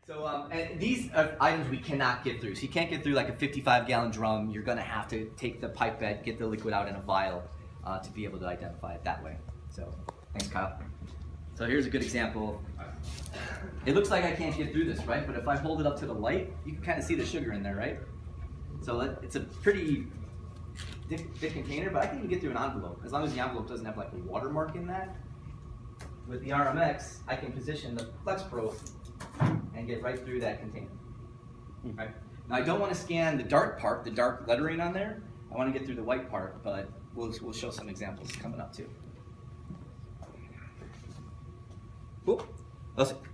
So and these are items we cannot get through. So you can't get through like a 55-gallon drum. You're going to have to take the pipette, get the liquid out in a vial to be able to identify it that way. So thanks, Kyle. So here's a good example. It looks like I can't get through this, right? But if I hold it up to the light, you can kind of see the sugar in there, right? So it's a pretty thick container, but I can even get through an envelope as long as the envelope doesn't have like a watermark in that. With the RMX, I can position the flex probe and get right through that container. Right? Now I don't want to scan the dark part, the dark lettering on there. I want to get through the white part, but we'll show some examples coming up too. Cool.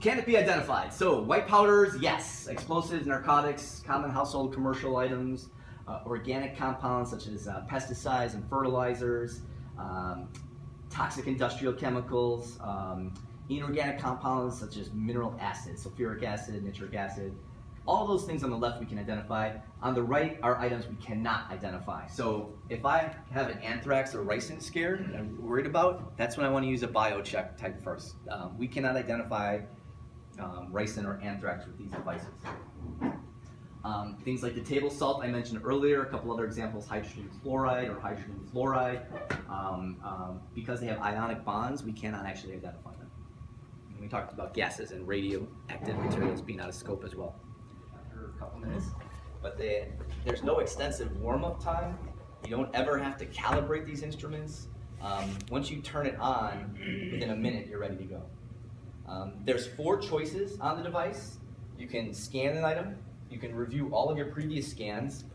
Can it be identified? So white powders, yes. Explosives, narcotics, common household commercial items, organic compounds such as pesticides and fertilizers, toxic industrial chemicals, inorganic compounds such as mineral acids, sulfuric acid, nitric acid. All those things on the left we can identify. On the right are items we cannot identify. So if I have an anthrax or ricin scare that I'm worried about, that's when I want to use a biocheck type first. We cannot identify ricin or anthrax with these devices. Things like the table salt I mentioned earlier, a couple other examples, hydrogen chloride or hydrogen fluoride. Because they have ionic bonds, we cannot actually identify them. And we talked about gases and radioactive materials being out of scope as well. After a couple minutes. But there's no extensive warm-up time. You don't ever have to calibrate these instruments. Once you turn it on, within a minute, you're ready to go. There's 4 choices on the device. You can scan an item. You can review all of your previous scans.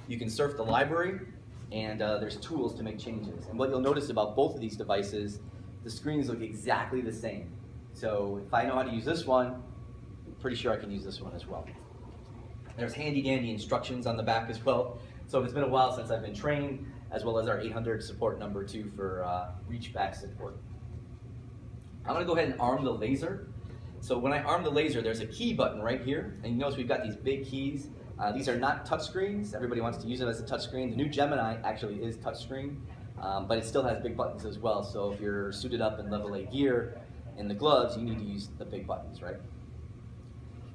You can surf the library, and there's tools to make changes. And what you'll notice about both of these devices, the screens look exactly the same. So if I know how to use this one, I'm pretty sure I can use this one as well. There's handy-dandy instructions on the back as well. So if it's been a while since I've been trained, as well as our 800 support number too for reach back support. I'm gonna go ahead and arm the laser. So when I arm the laser, there's a key button right here, and you notice we've got these big keys. These are not touchscreens. Everybody wants to use it as a touchscreen. The new Gemini actually is touchscreen, but it still has big buttons as well. So if you're suited up in level A gear in the gloves, you need to use the big buttons, right?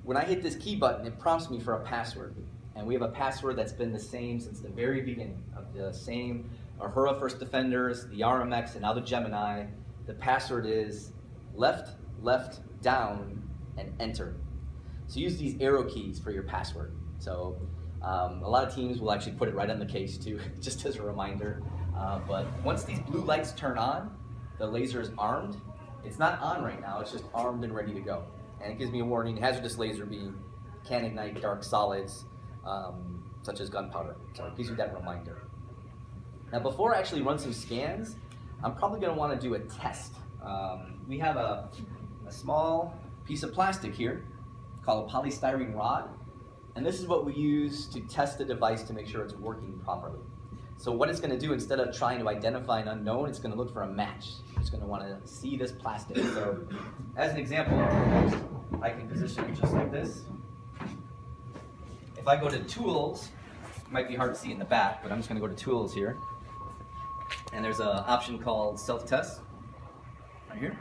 When I hit this key button, it prompts me for a password. And we have a password that's been the same since the very beginning of the same Ahura First Defenders, the RMX, and now the Gemini. The password is left, left, down, and enter. So use these arrow keys for your password. So a lot of teams will actually put it right on the case too, just as a reminder. But once these blue lights turn on, the laser is armed. It's not on right now, it's just armed and ready to go. And it gives me a warning, hazardous laser beam, can ignite dark solids, such as gunpowder. So it gives you that reminder. Now before I actually run some scans, I'm probably gonna wanna do a test. We have a small piece of plastic here called a polystyrene rod, and this is what we use to test the device to make sure it's working properly. So what it's going to do, instead of trying to identify an unknown, it's going to look for a match. It's going to want to see this plastic. So as an example, I can position it just like this. If I go to tools, it might be hard to see in the back, but I'm just going to go to tools here, and there's an option called self-test right here.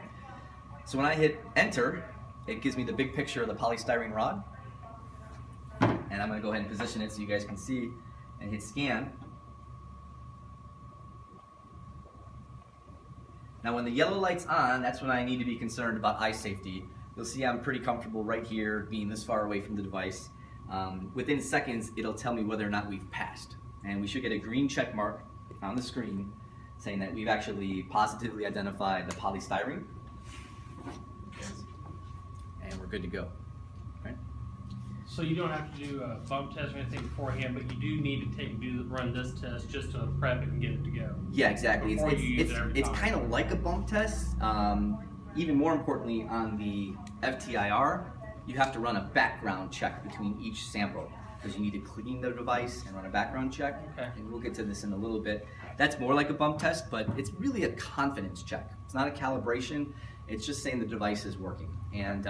So when I hit enter, it gives me the big picture of the polystyrene rod. And I'm going to go ahead and position it so you guys can see and hit scan. Now when the yellow light's on, that's when I need to be concerned about eye safety. You'll see I'm pretty comfortable right here being this far away from the device. Within seconds, it'll tell me whether or not we've passed. And we should get a green check mark on the screen saying that we've actually positively identified the polystyrene. And we're good to go. Right? So you don't have to do a bump test or anything beforehand, but you do need to run this test just to prep it and get it to go. Yeah, exactly. It's kind of time. like a bump test. Even more importantly, on the FTIR, you have to run a background check between each sample because you need to clean the device and run a background check. Okay. And we'll get to this in a little bit. That's more like a bump test, but it's really a confidence check. It's not a calibration. It's just saying the device is working. And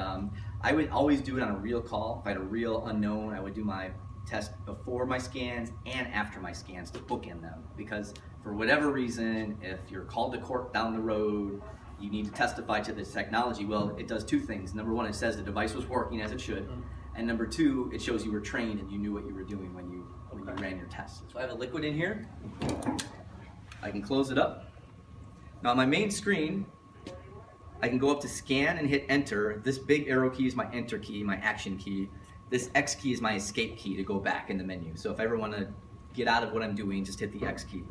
I would always do it on a real call. If I had a real unknown, I would do my test before my scans and after my scans to bookend them. Because for whatever reason, if you're called to court down the road, you need to testify to this technology. Well, it does 2 things. Number 1, it says the device was working as it should. And number two, it shows you were trained and you knew what you were doing when you ran your test. So I have a liquid in here. I can close it up. Now on my main screen, I can go up to scan and hit enter. This big arrow key is my enter key, my action key. This X key is my escape key to go back in the menu. So if I ever want to get out of what I'm doing, just hit the X key.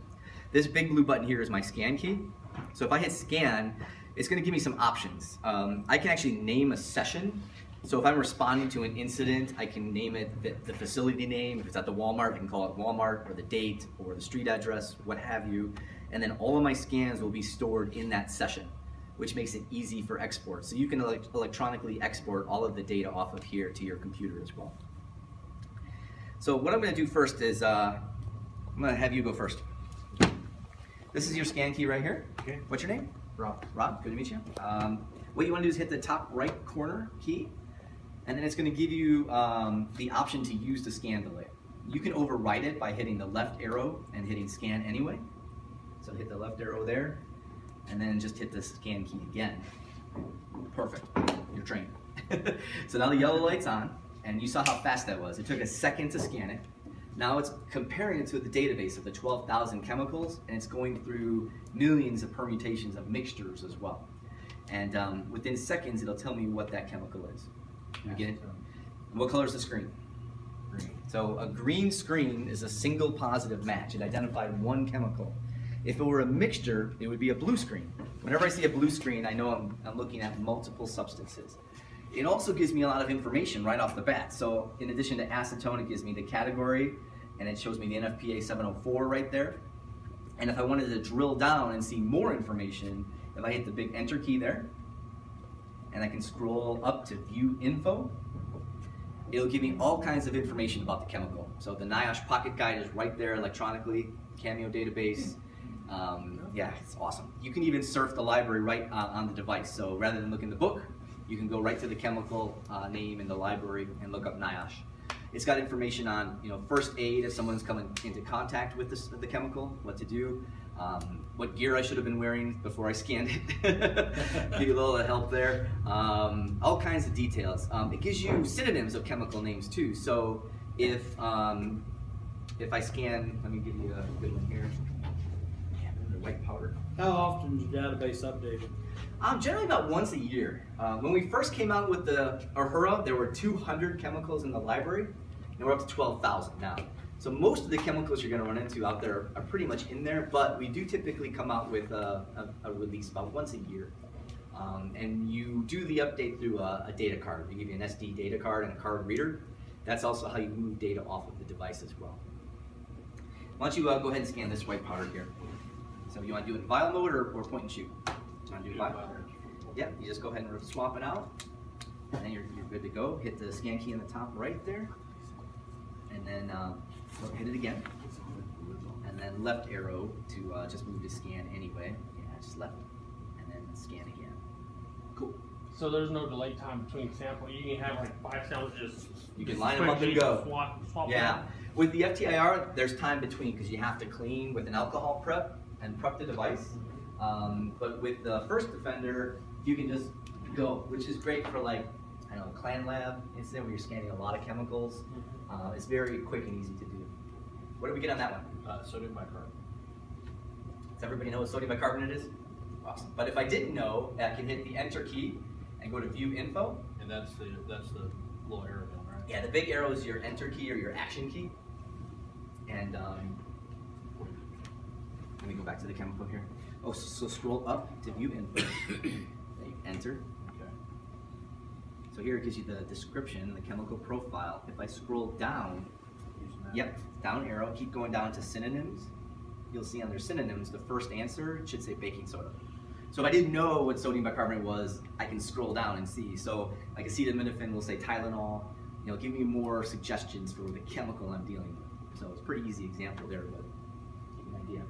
This big blue button here is my scan key. So if I hit scan, it's going to give me some options. I can actually name a session. So if I'm responding to an incident, I can name it the facility name. If it's at the Walmart, I can call it Walmart, or the date, or the street address, what have you. And then all of my scans will be stored in that session, which makes it easy for export. So you can electronically export all of the data off of here to your computer as well. So what I'm going to do first is I'm going to have you go first. This is your scan key right here. Okay. What's your name? Rob. Rob, good to meet you. What you want to do is hit the top right corner key, and then it's going to give you the option to use the scan delay. You can override it by hitting the left arrow and hitting scan anyway. So hit the left arrow there, and then just hit the scan key again. Perfect, you're trained. So now the yellow light's on, and you saw how fast that was. It took a second to scan it. Now it's comparing it to the database of the 12,000 chemicals, and it's going through millions of permutations of mixtures as well. And within seconds, it'll tell me what that chemical is. You get it? And what color is the screen? Green. So a green screen is a single positive match. It identified one chemical. If it were a mixture, it would be a blue screen. Whenever I see a blue screen, I know I'm looking at multiple substances. It also gives me a lot of information right off the bat. So in addition to acetone, it gives me the category, and it shows me the NFPA 704 right there. And if I wanted to drill down and see more information, if I hit the big enter key there, and I can scroll up to view info, it'll give me all kinds of information about the chemical. So the NIOSH pocket guide is right there electronically, Cameo database. Yeah, it's awesome. You can even surf the library right on the device. So rather than look in the book, you can go right to the chemical name in the library and look up NIOSH. It's got information on, first aid if someone's coming into contact with the chemical, what to do, what gear I should have been wearing before I scanned it. Give you a little help there. All kinds of details. It gives you synonyms of chemical names too. So if I scan, let me give you a good one here. White powder. How often is your database updated? Generally about once a year. When we first came out with the Uhura, there were 200 chemicals in the library, and we're up to 12,000 now. So most of the chemicals you're going to run into out there are pretty much in there, but we do typically come out with a release about once a year. And you do the update through a data card. We give you an SD data card and a card reader. That's also how you move data off of the device as well. Why don't you go ahead and scan this white powder here. So you want to do it in vial mode or point and shoot? You want to do vial? Yep, you just go ahead and swap it out, and then you're good to go. Hit the scan key in the top right there, and then hit it again, and then left arrow to just move to scan anyway. Yeah, just left, and then scan again. Cool. So there's no delay time between samples. You can have like 5 samples just. You can line them up and go. Swap Yeah. them. With the FTIR, there's time between because you have to clean with an alcohol prep and prep the device. But with the first offender, you can just go, which is great for clan lab incident where you're scanning a lot of chemicals. It's very quick and easy to do. What did we get on that one? Sodium bicarbonate. Does everybody know what sodium bicarbonate is? Awesome. But if I didn't know, I can hit the enter key and go to view info. And that's the little arrow down, right? Yeah, the big arrow is your enter key or your action key. And let me go back to the chemical here. Oh, so scroll up to view info. Then you enter. Okay. So here it gives you the description, the chemical profile. If I scroll down, Using that. yep, down arrow, keep going down to synonyms. You'll see under synonyms, the first answer should say baking soda. So if I didn't know what sodium bicarbonate was, I can scroll down and see. So like acetaminophen will say Tylenol. Give me more suggestions for the chemical I'm dealing with. So it's a pretty easy example there, but give you an idea.